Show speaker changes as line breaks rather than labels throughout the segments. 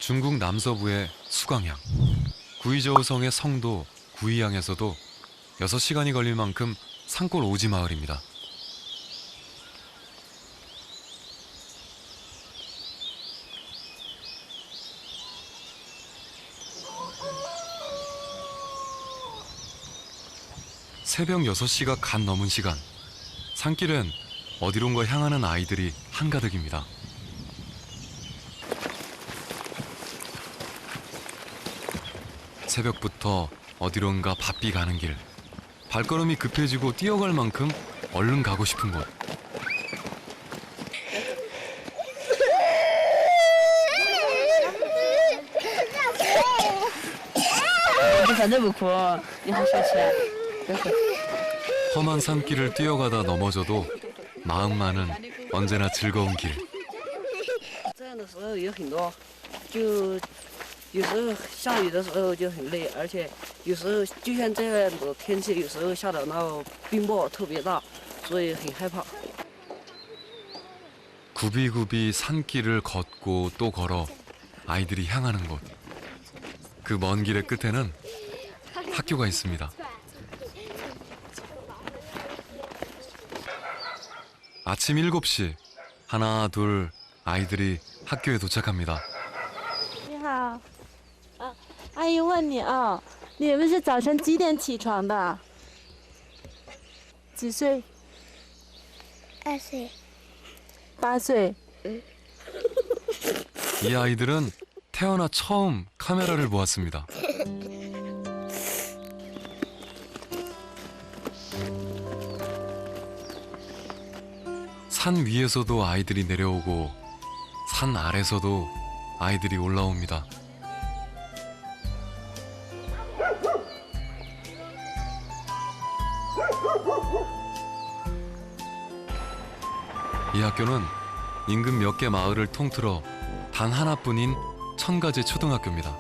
중국 남서부의 수광양, 구이저우성의 성도 구이양에서도 6시간이 걸릴 만큼 산골 오지 마을입니다. 새벽 6시가 갓 넘은 시간, 산길엔 어디론가 향하는 아이들이 한가득입니다. 새벽부터 어디론가 바삐 가는 길, 발걸음이 급해지고 뛰어갈 만큼 얼른 가고 싶은 곳. 험한 산길을 뛰어가다 넘어져도 마음만은 언제나 즐거운 길.
有时候下雨的时候就很累，而且有时候就像这样的天气，有时候下的那冰雹特别大，所以很害怕。
굽이굽이 산길을 걷고 또 걸어 아이들이 향하는 곳. 그 먼 길의 끝에는 학교가 있습니다. 아침 7시, 하나, 둘 아이들이 학교에 도착합니다.
你好，阿姨问你啊，你们是早晨几点起床的？几岁
2岁。
8岁。
이 아이들은 태어나 처음 카메라를 보았습니다. 산 위에서도 아이들이 내려오고 산 아래서도 아이들이 올라옵니다. 이 학교는 인근 몇 개 마을을 통틀어 단 하나뿐인 천가지 초등학교입니다.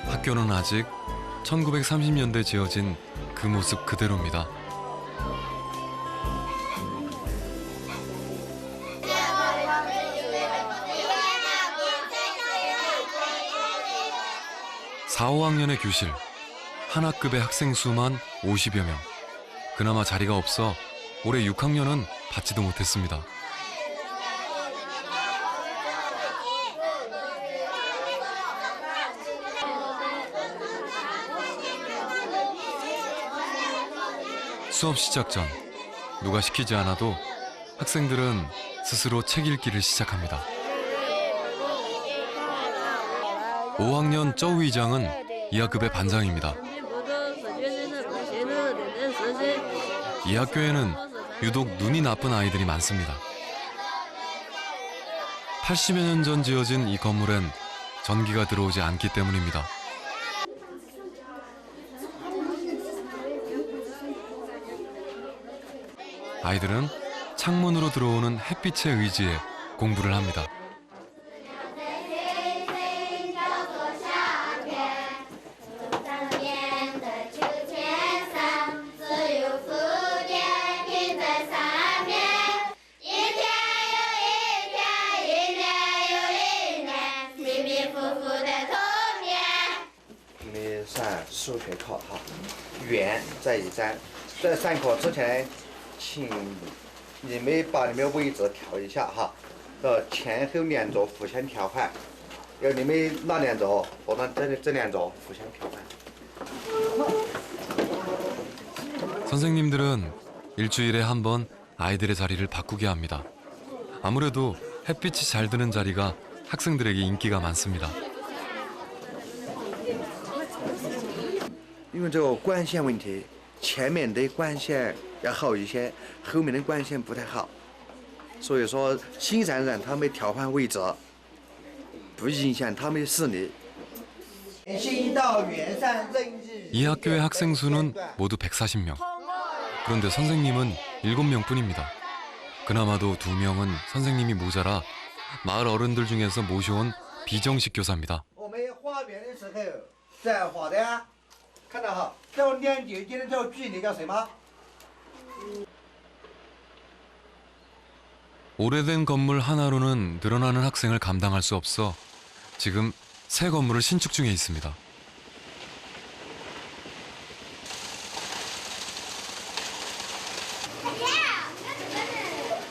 학교는 아직 1930년대 지어진 그 모습 그대로입니다. (4, 5학년의) 교실, 한 학급의 학생 수만 50여 명. 그나마 자리가 없어 올해 6학년은 받지도 못했습니다. 수업 시작 전 누가 시키지 않아도 학생들은 스스로 책 읽기를 시작합니다. 5학년 쩌위장은 이 학급의 반장입니다. 이 학교에는 유독 눈이 나쁜 아이들이 많습니다. 80여 년 전 지어진 이 건물엔 전기가 들어오지 않기 때문입니다. 아이들은 창문으로 들어오는 햇빛에 의지해 공부를 합니다.
数学课哈，圆在一张。在上课之前，请你们把你们位置调一下哈，前后两桌互相调换，要你们那两桌和这两桌互相调换。
선생님들은 일주일에 한 번 아이들의 자리를 바꾸게 합니다. 아무래도 햇빛이 잘 드는 자리가 학생들에게 인기가 많습니다.
因为这个光线问题，前面的光线要好一些，后面的光线不太好，所以说欣赏让他们调换位置，不影响他们的视力。
이 학교의 학생 수는 모두 140명. 그런데 선생님은 7명뿐입니다. 그나마도 2명은 선생님이 모자라 마을 어른들 중에서 모셔온 비정식 교사입니다.
看到哈，这2节间的这个距离叫什么？
오래된 건물 하나로는 늘어나는 학생을 감당할 수 없어 지금 새 건물을 신축 중에 있습니다.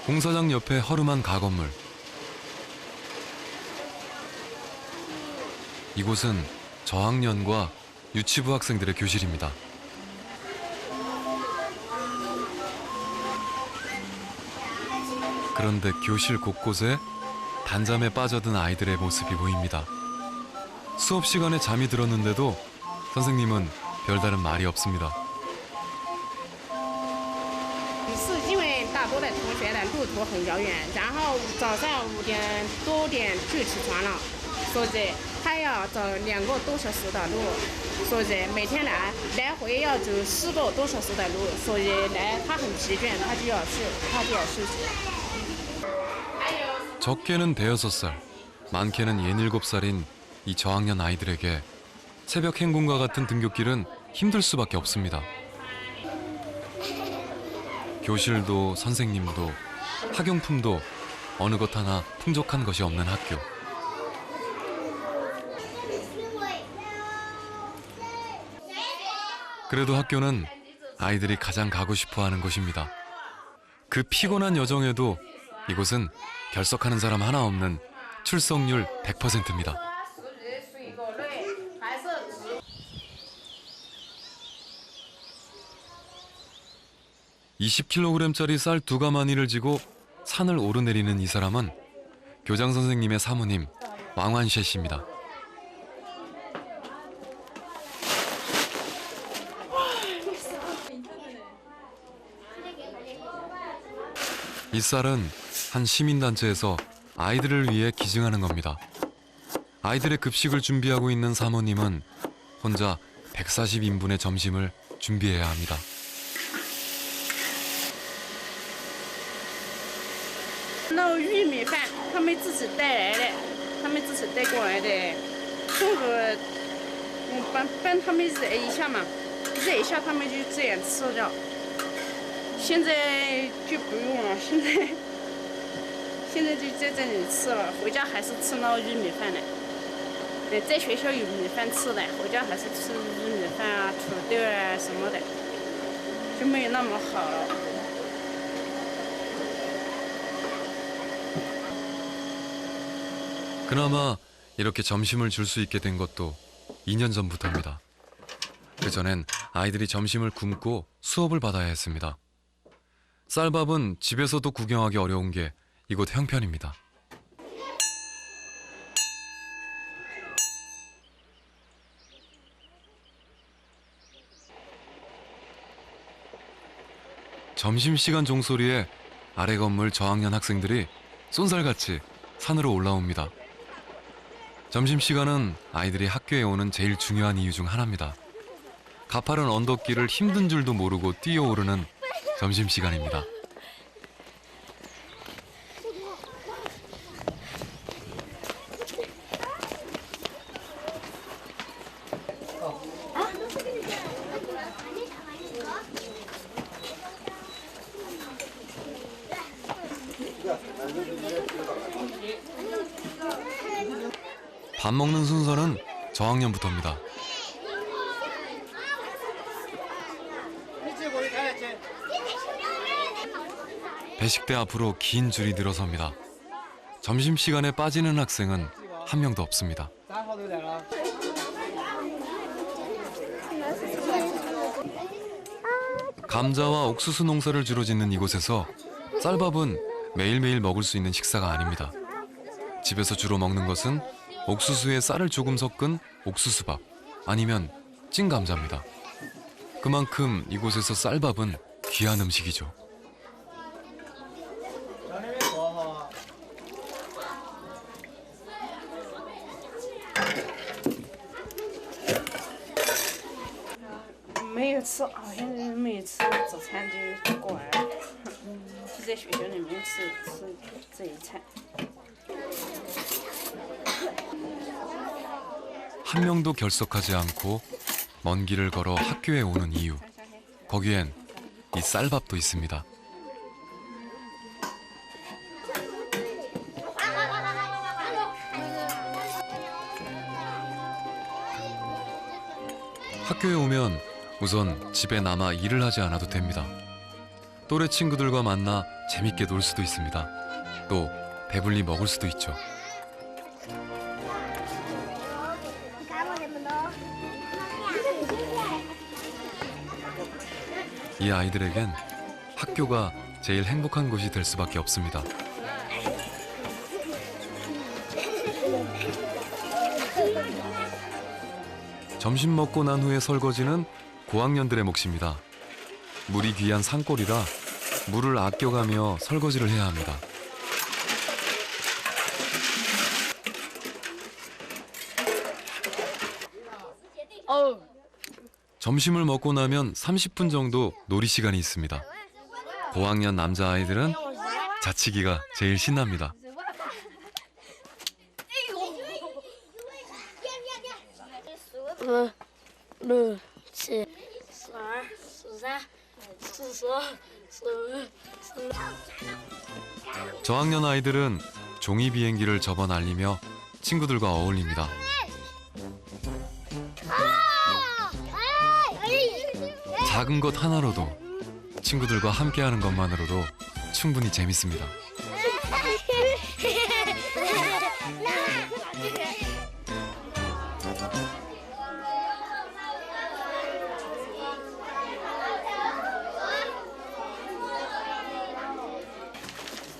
공사장 옆에 허름한 가건물. 이곳은 저학년과 유치부 학생들의 교실입니다. 그런데 교실 곳곳에 단잠에 빠져든 아이들의 모습이 보입니다. 수업 시간에 잠이 들었는데도 선생님은 별다른 말이 없습니다.
是因为大多的同学的路途很遥远，然后早上5点多点就起床了，所以他要走2个多小时的路，所以每天来回要走4个多小时的路，所以他很疲倦，他就要休息。
적게는 5살, 많게는 67살인 이 저학년 아이들에게 새벽 행군과 같은 등굣길은 힘들 수밖에 없습니다. 교실도 선생님도 학용품도 어느 것 하나 풍족한 것이 없는 학교. 그래도 학교는 아이들이 가장 가고 싶어하는 곳입니다. 그 피곤한 여정에도 이곳은 결석하는 사람 하나 없는 출석률 100%입니다. (20kg짜리) 쌀 2가마니를 지고 산을 오르내리는 이 사람은 교장 선생님의 사모님 왕환셰 씨입니다. 이 쌀은 한 시민단체에서 아이들을 위해 기증하는 겁니다. 아이들의 급식을 준비하고 있는 사모님은 혼자 140인분의 점심을 준비해야 합니다.
那玉米饭他们自己带来的，他们自己带过来的。中午我帮他们热一下嘛，热一下他们就这样吃掉。现在就不用了，现在就在这里吃了，回家还是吃那玉米饭的。在学校有米饭吃的，回家还是吃玉米饭啊、土豆啊什么的，就没有那么好了。
그나마 이렇게 점심을 줄 수 있게 된 것도 2년 전부터입니다. 그전엔 아이들이 점심을 굶고 수업을 받아야 했습니다. 쌀밥은 집에서도 구경하기 어려운 게 이곳 형편입니다. 점심시간 종소리에 아래 건물 저학년 학생들이 쏜살같이 산으로 올라옵니다. 점심시간은 아이들이 학교에 오는 제일 중요한 이유 중 하나입니다. 가파른 언덕길을 힘든 줄도 모르고 뛰어오르는 점심시간입니다. 밥 먹는 순서는 저학년부터입니다. 배식대 앞으로 긴 줄이 늘어섭니다. 점심시간에 빠지는 학생은 한 명도 없습니다. 감자와 옥수수 농사를 주로 짓는 이곳에서 쌀밥은 매일매일 먹을 수 있는 식사가 아닙니다. 집에서 주로 먹는 것은 옥수수에 쌀을 조금 섞은 옥수수밥 아니면 찐 감자입니다. 그만큼 이곳에서 쌀밥은 귀한 음식이죠.
好像没有吃早餐就过来了，就在学校里面吃这一餐。
한 명도 결석하지 않고 먼 길을 걸어 학교에 오는 이유. 거기엔 이 쌀밥도 있습니다. 학교에 오면 우선 집에 남아 일을 하지 않아도 됩니다. 또래 친구들과 만나 재밌게 놀 수도 있습니다. 또 배불리 먹을 수도 있죠. 이 아이들에겐 학교가 제일 행복한 곳이 될 수밖에 없습니다. 점심 먹고 난 후에 설거지는 고학년들의 몫입니다. 물이 귀한 산골이라 물을 아껴가며 설거지를 해야 합니다. 점심을 먹고 나면 30분 정도 놀이 시간이 있습니다. 고학년 남자아이들은 자치기가 제일 신납니다. 저학년 아이들은 종이 비행기를 접어 날리며 친구들과 어울립니다. 작은 것 하나로도 친구들과 함께하는 것만으로도 충분히 재밌습니다.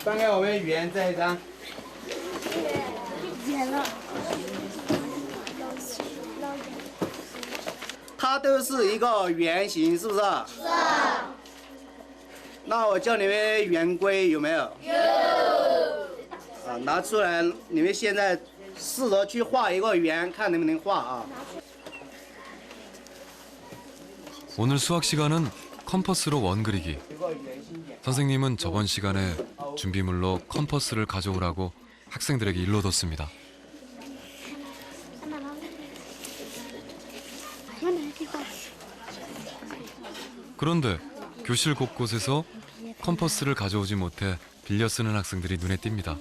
翻开我们语言这一张。它都是一个圆形，是不是？是。那我教你们圆规有没有？有。啊，拿出来，你们现在试着去画一个圆，看能不能画啊。
오늘 수학 시간은 컴퍼스로 원 그리기. 선생님은 저번 시간에 준비물로 컴퍼스를 가져오라고 학생들에게 일러뒀습니다. 그런데 교실 곳곳에서 컴퍼스를 가져오지 못해 빌려 쓰는 학생들이 눈에 띕니다.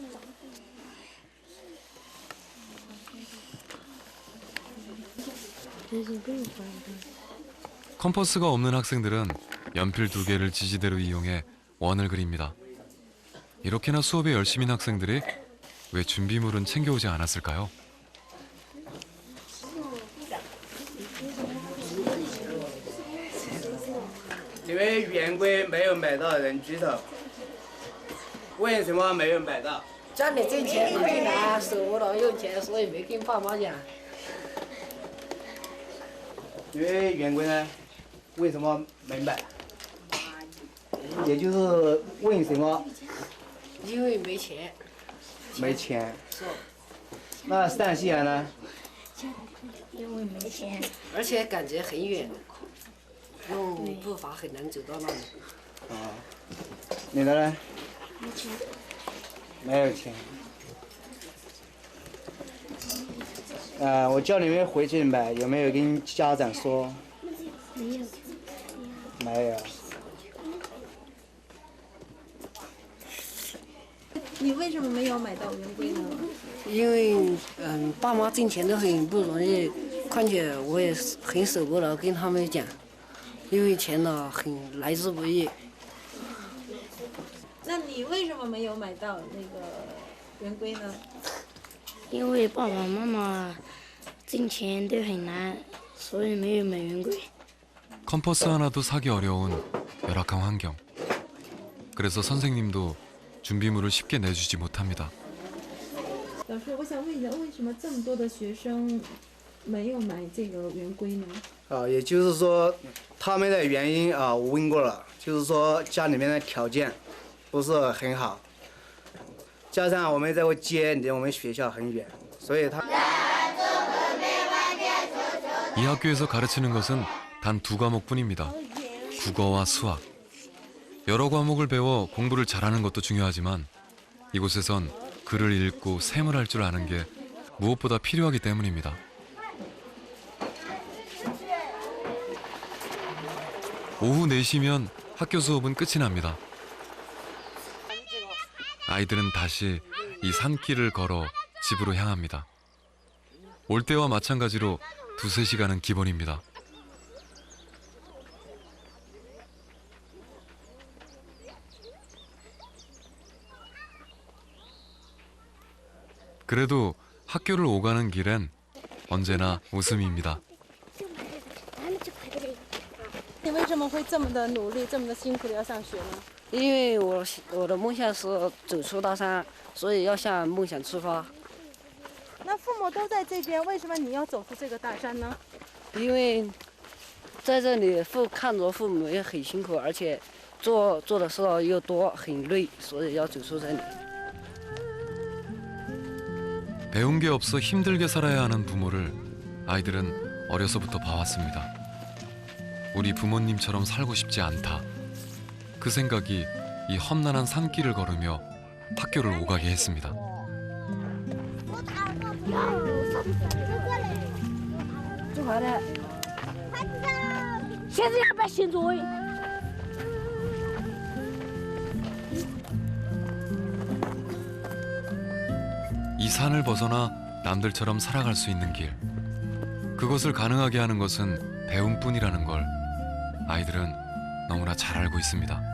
컴퍼스가 없는 학생들은 연필 2개를 지지대로 이용해 원을 그립니다. 이렇게나 수업에 열심인 학생들이 왜 준비물은 챙겨오지 않았을까요?
你们圆规没有买到的人举手。为什么没有买到？
家里挣钱不进来，舍不得用钱，所以没跟爸妈讲。
因为圆规呢，为什么没买？也就是为什么
因为没钱。
没钱？
是。
那陕西人呢？
因为没钱。
而且感觉很远，用步伐很难走到那里。
啊，你的呢？
没钱。
没有钱。我叫你们回去买，有没有跟家长说？
没有。
没有。
你为什么没有买到圆规呢？
因为爸妈挣钱都很不容易，况且我也很舍不得跟他们讲，因为钱呢很来之不易。
那你为什么没有买到那个圆规呢？
因为爸爸妈妈挣钱都很难，所以没有买圆规。
컴퍼스 하나도 사기 어려운 열악한 환경. 그래서 선생님도 준비물을 쉽게 내주지 못합니다.
老师，我想问一下，为什么这么多的学生没有买这个圆规呢？
也就是说，他们的原因我问过了，就是说家里面的条件不是很好，加上我们这个街离我们学校很远，所以他。
이 학교에서 가르치는 것은 단 2과목뿐입니다. 국어와 수학. 여러 과목을 배워 공부를 잘하는 것도 중요하지만 이곳에선 글을 읽고 셈을 할 줄 아는 게 무엇보다 필요하기 때문입니다. 오후 4시면 학교 수업은 끝이 납니다. 아이들은 다시 이 산길을 걸어 집으로 향합니다. 올 때와 마찬가지로 2~3시간은 기본입니다. 그래도 학교를 오가는 길엔 언제나 웃음입니다.
你为什么会这么的努力，这么的辛苦的要上学呢？
因为我的梦想是走出大山，所以要向梦想出发。
那父母都在这边，为什么你要走出这个大山呢？
因为在这里看着父母也很辛苦，而且做的事又多，很累，所以要走出这里。
배운 게 없어 힘들게 살아야 하는 부모를 아이들은 어려서부터 봐왔습니다. 우리 부모님처럼 살고 싶지 않다. 그 생각이 이 험난한 산길을 걸으며 학교를 오가게 했습니다.
就好了。
现在要不要写作业？
이 산을 벗어나 남들처럼 살아갈 수 있는 길. 그것을 가능하게 하는 것은 배움뿐이라는 걸 아이들은 너무나 잘 알고 있습니다.